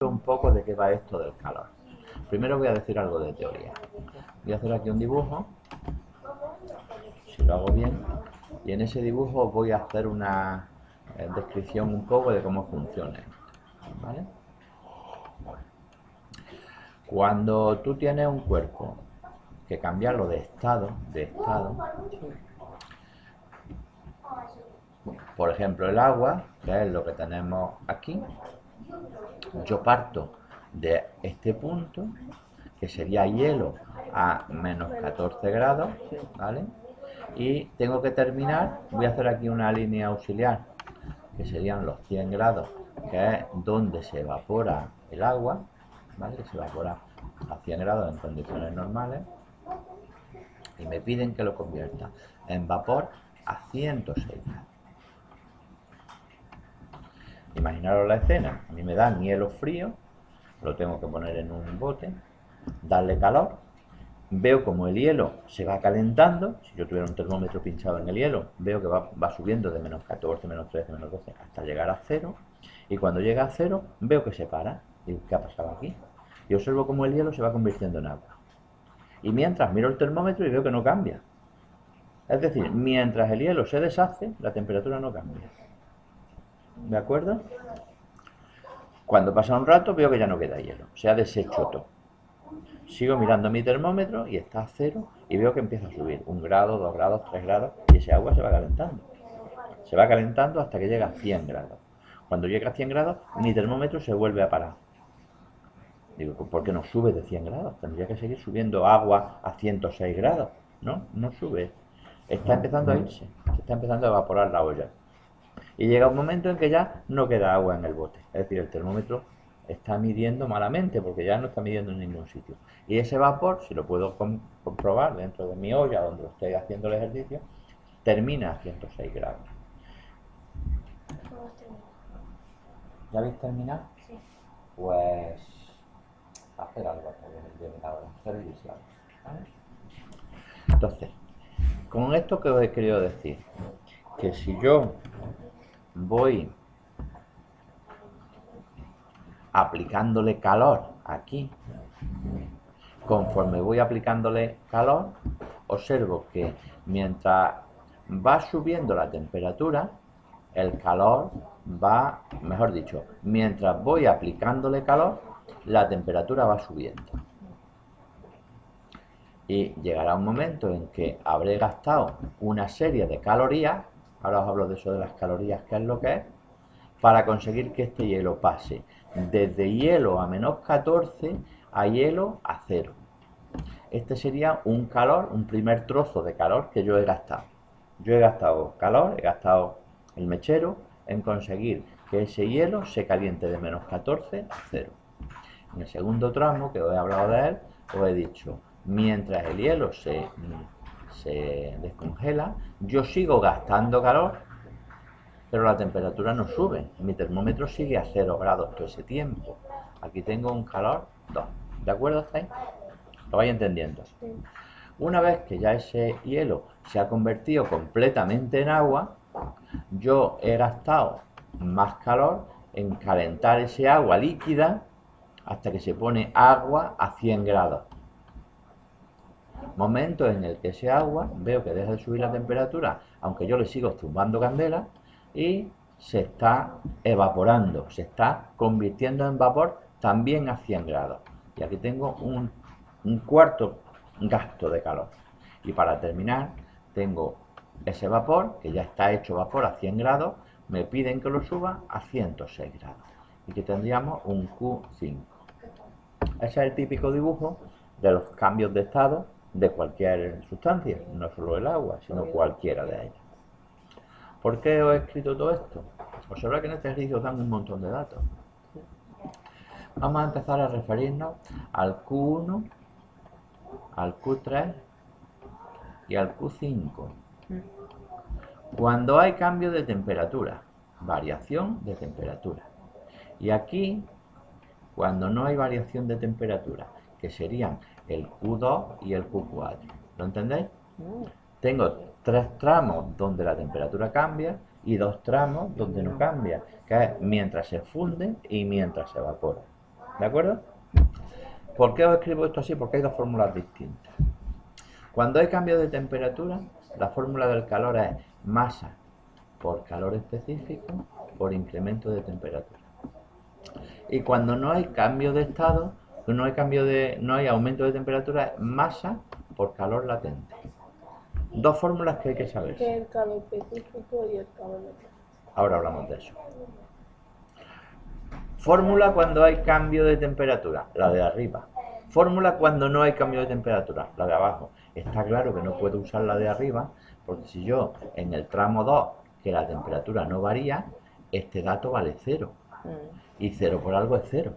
un poco de qué va esto del calor. Primero voy a decir algo de teoría. Voy a hacer aquí un dibujo, si lo hago bien, y en ese dibujo voy a hacer una descripción un poco de cómo funciona esto, ¿vale? Cuando tú tienes un cuerpo que cambiarlo de estado, por ejemplo el agua, que es lo que tenemos aquí, yo parto de este punto, que sería hielo a menos 14 grados, ¿vale? Y tengo que terminar, voy a hacer aquí una línea auxiliar, que serían los 100 grados, que es donde se evapora el agua, ¿vale? Que se evapora a 100 grados en condiciones normales, y me piden que lo convierta en vapor a 106 grados. Imaginaros la escena, a mí me dan hielo frío, lo tengo que poner en un bote, darle calor, veo como el hielo se va calentando. Si yo tuviera un termómetro pinchado en el hielo, veo que va subiendo de menos 14, menos 13, menos 12 hasta llegar a cero, y cuando llega a cero veo que se para. Digo, ¿qué ha pasado aquí? Y observo como el hielo se va convirtiendo en agua, y mientras miro el termómetro y veo que no cambia. Es decir, mientras el hielo se deshace, la temperatura no cambia. ¿De acuerdo? Cuando pasa un rato veo que ya no queda hielo, se ha deshecho todo. Sigo mirando mi termómetro y está a cero, y veo que empieza a subir 1 grado, 2 grados, 3 grados, y ese agua se va calentando. Se va calentando hasta que llega a 100 grados. Cuando llega a 100 grados, mi termómetro se vuelve a parar. Digo, ¿por qué no sube de 100 grados? Tendría que seguir subiendo agua a 106 grados. No, no sube. Está empezando a irse, se está empezando a evaporar la olla. Y llega un momento en que ya no queda agua en el bote. Es decir, el termómetro está midiendo malamente, porque ya no está midiendo en ningún sitio. Y ese vapor, si lo puedo comprobar dentro de mi olla donde estoy haciendo el ejercicio, termina a 106 grados. ¿Ya habéis terminado? Sí. Pues hacer algo hasta que llegue la hora, hacer el islam, ¿vale? Entonces, con esto que os he querido decir, que si yo voy aplicándole calor aquí, conforme voy aplicándole calor, observo que mientras va subiendo la temperatura, el calor va, mejor dicho, mientras voy aplicándole calor, la temperatura va subiendo. Y llegará un momento en que habré gastado una serie de calorías, ahora os hablo de eso de las calorías, que es lo que es, para conseguir que este hielo pase desde hielo a menos 14 a hielo a 0. Este sería un calor, un primer trozo de calor que yo he gastado. Yo he gastado calor, he gastado el mechero en conseguir que ese hielo se caliente de menos 14 a 0. En el segundo tramo, que os he hablado de él, os he dicho, mientras el hielo se descongela, yo sigo gastando calor, pero la temperatura no sube. Mi termómetro sigue a 0 grados todo ese tiempo. Aquí tengo un calor 2. ¿De acuerdo hasta ahí? ¿Lo vais entendiendo? Sí. Una vez que ya ese hielo se ha convertido completamente en agua, yo he gastado más calor en calentar ese agua líquida hasta que se pone agua a 100 grados. Momento en el que ese agua veo que deja de subir la temperatura, aunque yo le sigo zumbando candela, y se está evaporando, se está convirtiendo en vapor también a 100 grados. Y aquí tengo un cuarto gasto de calor. Y para terminar, tengo ese vapor, que ya está hecho vapor a 100 grados, me piden que lo suba a 106 grados. Y que tendríamos un Q5. Ese es el típico dibujo de los cambios de estado de cualquier sustancia, no solo el agua, sino cualquiera de ellas. ¿Por qué os he escrito todo esto? Observad que en este ejercicio dan un montón de datos. Vamos a empezar a referirnos al Q1, al Q3 y al Q5. Cuando hay cambio de temperatura, variación de temperatura. Y aquí, cuando no hay variación de temperatura, que serían el Q2 y el Q4. ¿Lo entendéis? Tengo 3 tramos donde la temperatura cambia y 2 tramos donde no cambia, que es mientras se funde y mientras se evapora. ¿De acuerdo? ¿Por qué os escribo esto así? Porque hay dos fórmulas distintas. Cuando hay cambio de temperatura, la fórmula del calor es masa por calor específico por incremento de temperatura. Y cuando no hay cambio de estado, no hay aumento de temperatura, es masa por calor latente. Dos fórmulas que hay que saber. Que el calor específico y el calor latente. Ahora hablamos de eso. Fórmula cuando hay cambio de temperatura, la de arriba. Fórmula cuando no hay cambio de temperatura, la de abajo. Está claro que no puedo usar la de arriba, porque si yo en el tramo 2, que la temperatura no varía, este dato vale 0. Y 0 por algo es 0,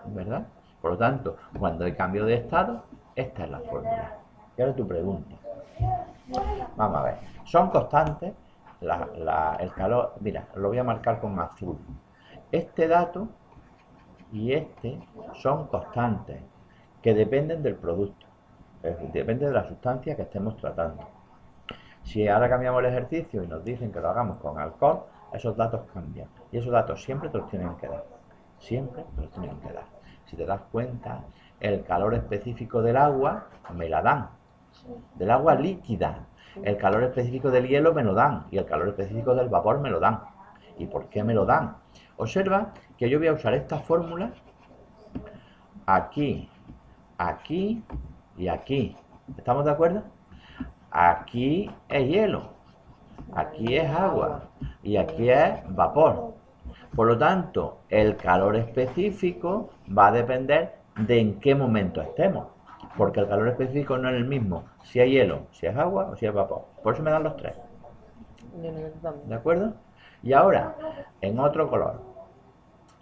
¿verdad? Por lo tanto, cuando hay cambio de estado, esta es la fórmula. Y ahora tu pregunta. Vamos a ver. Son constantes el calor. Mira, lo voy a marcar con azul. Este dato y este son constantes que dependen del producto, depende de la sustancia que estemos tratando. Si ahora cambiamos el ejercicio y nos dicen que lo hagamos con alcohol, esos datos cambian y esos datos siempre te los tienen que dar, siempre te los tienen que dar. Si te das cuenta, el calor específico del agua me la dan, del agua líquida. El calor específico del hielo me lo dan y el calor específico del vapor me lo dan. ¿Y por qué me lo dan? Observa que yo voy a usar esta fórmula aquí, aquí y aquí. ¿Estamos de acuerdo? Aquí es hielo, aquí es agua y aquí es vapor. Por lo tanto, el calor específico va a depender de en qué momento estemos, porque el calor específico no es el mismo si es hielo, si es agua o si es vapor. Por eso me dan los tres. ¿De acuerdo? Y ahora, en otro color,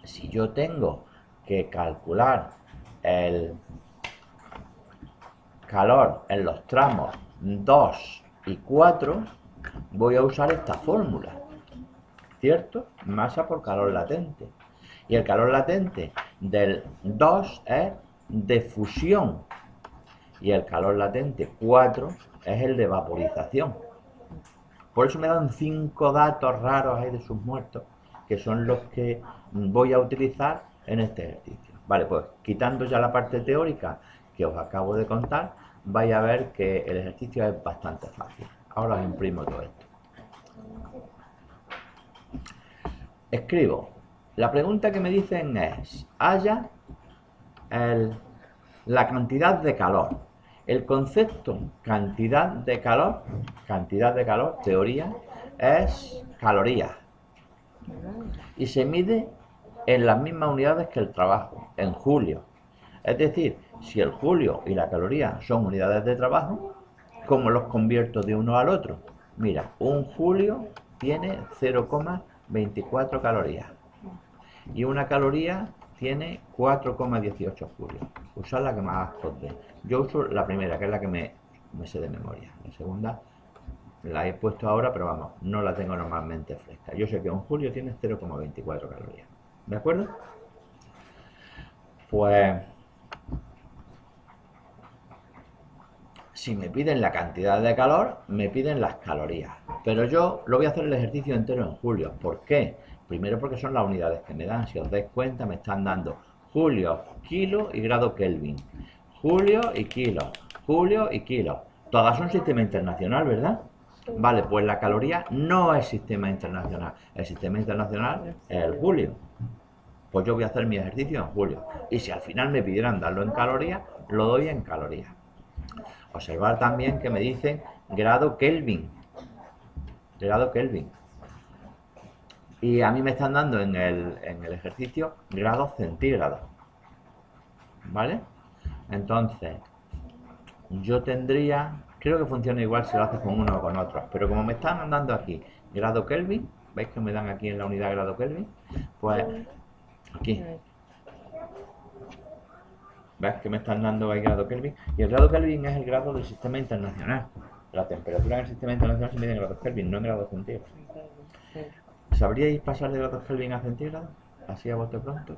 si yo tengo que calcular el calor en los tramos 2 y 4, voy a usar esta fórmula, ¿cierto? Masa por calor latente. Y el calor latente del 2 es de fusión y el calor latente 4 es el de vaporización. Por eso me dan 5 datos raros ahí de sus muertos, que son los que voy a utilizar en este ejercicio. Vale, pues quitando ya la parte teórica que os acabo de contar, vais a ver que el ejercicio es bastante fácil. Ahora os imprimo todo esto. Escribo. La pregunta que me dicen es, halla la cantidad de calor. El concepto cantidad de calor, teoría, es calorías. Y se mide en las mismas unidades que el trabajo, en julio. Es decir, si el julio y la caloría son unidades de trabajo, ¿cómo los convierto de uno al otro? Mira, un julio tiene 0,24 calorías y una caloría tiene 4,18 julios. Usad la que más os dé. Yo uso la primera, que es la que me sé de memoria. La segunda la he puesto ahora, pero vamos, no la tengo normalmente fresca. Yo sé que un julio tiene 0,24 calorías. ¿De acuerdo? Pues si me piden la cantidad de calor, me piden las calorías. Pero yo lo voy a hacer el ejercicio entero en julio. ¿Por qué? Primero porque son las unidades que me dan. Si os dais cuenta, me están dando julio, kilo y grado Kelvin. Julio y kilo. Julio y kilo. Todas son sistema internacional, ¿verdad? Vale, pues la caloría no es sistema internacional. El sistema internacional es el julio. Pues yo voy a hacer mi ejercicio en julio. Y si al final me pidieran darlo en calorías, lo doy en calorías. Observar también que me dicen grado Kelvin. Grado Kelvin. Y a mí me están dando en el ejercicio grados centígrados. ¿Vale? Entonces, yo tendría... Creo que funciona igual si lo haces con uno o con otro. Pero como me están dando aquí grado Kelvin, ¿veis que me dan aquí en la unidad grado Kelvin? Pues aquí. ¿Ves que me están dando ahí grado Kelvin? Y el grado Kelvin es el grado del sistema internacional. La temperatura en el sistema internacional se mide en grados Kelvin, no en grados centígrados. ¿Sabríais pasar de grados Kelvin a centígrados? Así a bote pronto.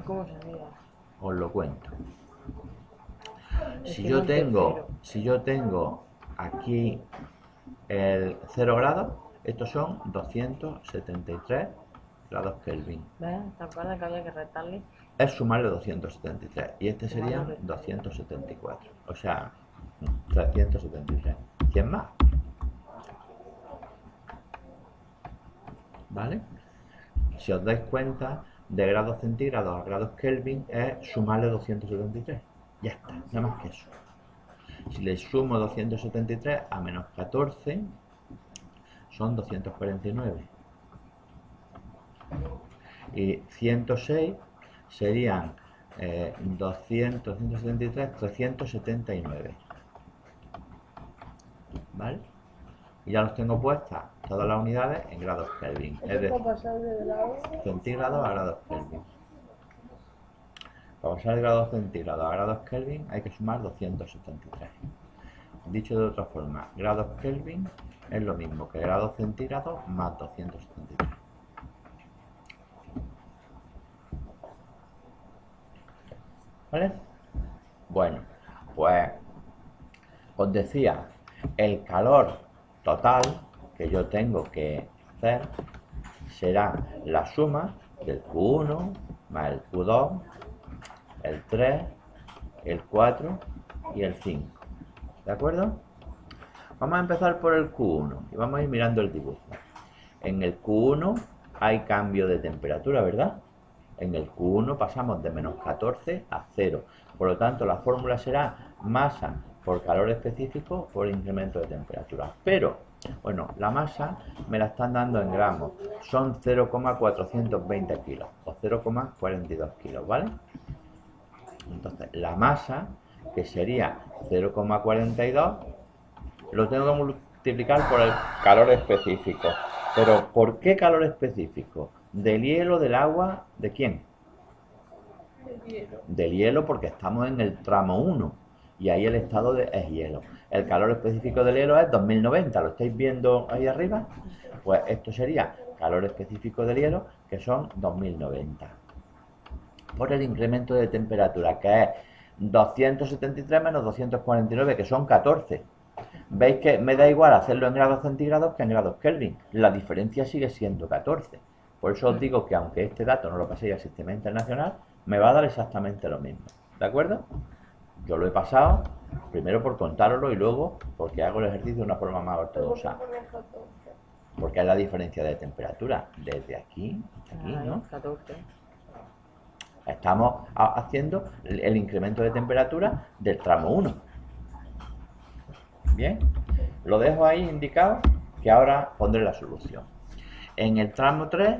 ¿Cómo sabía? Os lo cuento. Si yo tengo aquí el 0 grados, estos son 273 grados Kelvin. ¿Ves? ¿Te acuerdas que había que restarle? Es sumarle 273 y este sería Sumarle. 274, o sea, 373. 100 más. ¿Vale? Si os dais cuenta, de grados centígrados a grados Kelvin es sumarle 273. Ya está, nada más que eso. Si le sumo 273 a menos 14, son 249. Y 106 serían 200, 173, 379. ¿Vale? Y ya los tengo puestas todas las unidades en grados Kelvin. Es ¿Esto decir, para pasar de grado? centígrados a grados Kelvin. Para pasar de grados centígrados a grados Kelvin hay que sumar 273. Dicho de otra forma, grados Kelvin es lo mismo que grados centígrados más 273. ¿Vale? Bueno, pues os decía, el calor total que yo tengo que hacer será la suma del Q1 más el Q2, el 3, el 4 y el 5. ¿De acuerdo? Vamos a empezar por el Q1 y vamos a ir mirando el dibujo. En el Q1 hay cambio de temperatura, ¿verdad? En el Q1 pasamos de menos 14 a 0. Por lo tanto, la fórmula será masa por calor específico por incremento de temperatura. Pero, bueno, la masa me la están dando en gramos. Son 0,420 kilos o 0,42 kilos, ¿vale? Entonces, la masa, que sería 0,42, lo tengo que multiplicar por el calor específico. Pero, ¿por qué calor específico? ¿Del hielo, del agua? ¿De quién? El hielo. Del hielo, porque estamos en el tramo 1 y ahí el estado es hielo. El calor específico del hielo es 2090, ¿lo estáis viendo ahí arriba? Pues esto sería calor específico del hielo, que son 2090. Por el incremento de temperatura, que es 273 menos 249, que son 14. Veis que me da igual hacerlo en grados centígrados que en grados Kelvin. La diferencia sigue siendo 14. Por eso os digo que aunque este dato no lo paséis al sistema internacional, me va a dar exactamente lo mismo. ¿De acuerdo? Yo lo he pasado, primero por contároslo y luego porque hago el ejercicio de una forma más ortodoxa. Porque es la diferencia de temperatura desde aquí hasta aquí, ¿no? 14. Estamos haciendo el incremento de temperatura del tramo 1. Bien, lo dejo ahí indicado, que ahora pondré la solución. En el tramo 3,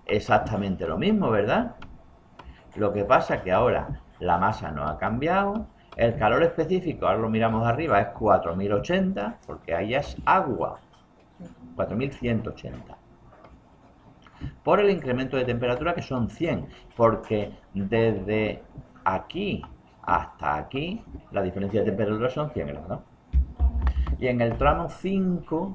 exactamente lo mismo, ¿verdad? Lo que pasa es que ahora la masa no ha cambiado, el calor específico, ahora lo miramos arriba, es 4080, porque ahí es agua, 4180. Por el incremento de temperatura, que son 100, porque desde aquí hasta aquí la diferencia de temperatura son 100 grados. Y en el tramo 5,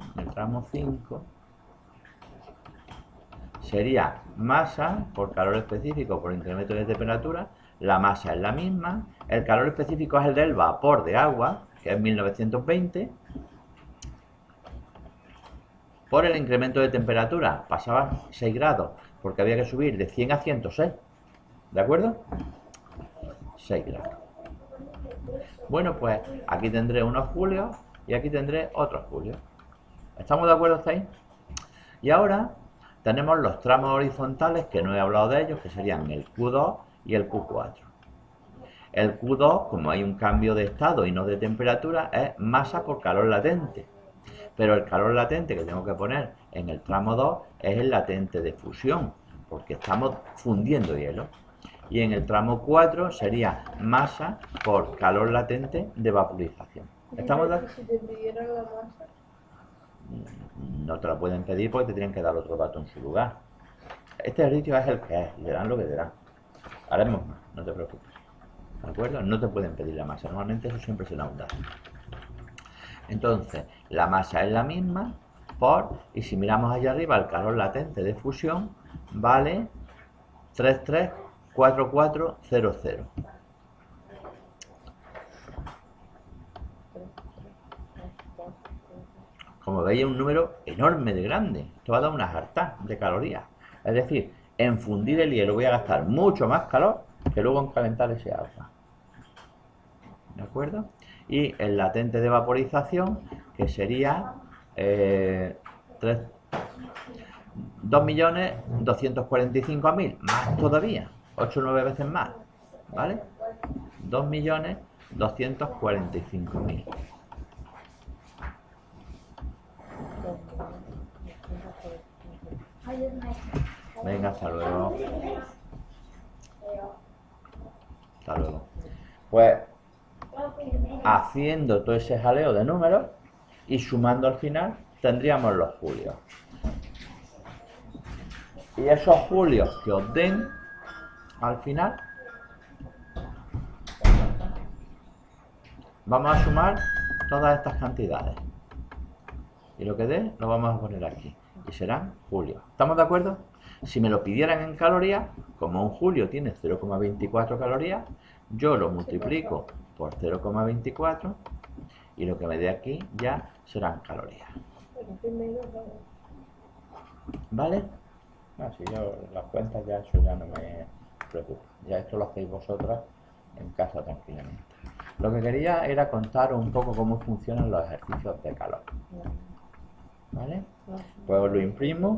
sería masa por calor específico por incremento de temperatura. La masa es la misma, el calor específico es el del vapor de agua, que es 1920. Por el incremento de temperatura pasaba 6 grados, porque había que subir de 100 a 106. ¿De acuerdo? 6 grados. Bueno, pues aquí tendré unos julios y aquí tendré otros julios. ¿Estamos de acuerdo hasta ahí? Y ahora tenemos los tramos horizontales, que no he hablado de ellos, que serían el Q2 y el Q4. El Q2, como hay un cambio de estado y no de temperatura, es masa por calor latente. Pero el calor latente que tengo que poner en el tramo 2 es el latente de fusión, porque estamos fundiendo hielo. Y en el tramo 4 sería masa por calor latente de vaporización. ¿Estamos de... Si te pidieran la masa, No te la pueden pedir porque te tienen que dar otro dato en su lugar. Este ejercicio es el que es, y dirán lo que dirán. Haremos más, no te preocupes. ¿De acuerdo? No te pueden pedir la masa, normalmente eso siempre será un dato. Entonces, la masa es la misma por, y si miramos allá arriba, el calor latente de fusión vale 334400. Como veis, es un número enorme de grande. Esto va a dar unas hartas de calorías. Es decir, en fundir el hielo voy a gastar mucho más calor que luego en calentar ese agua. ¿De acuerdo? Y el latente de vaporización, que sería 2.245.000, más todavía, 8 o 9 veces más, ¿vale? 2.245.000. Venga, hasta luego. Hasta luego. Pues haciendo todo ese jaleo de números y sumando al final tendríamos los julios. Y esos julios que os den al final, vamos a sumar todas estas cantidades. Y lo que dé lo vamos a poner aquí. Y serán julios. ¿Estamos de acuerdo? Si me lo pidieran en calorías, como un julio tiene 0,24 calorías, yo lo multiplico por 0,24 y lo que me dé aquí ya serán calorías. ¿Vale? Si yo las cuentas ya eso ya no me preocupa. Ya esto lo hacéis vosotras en casa tranquilamente. Lo que quería era contaros un poco cómo funcionan los ejercicios de calor. ¿Vale? Pues os lo imprimo.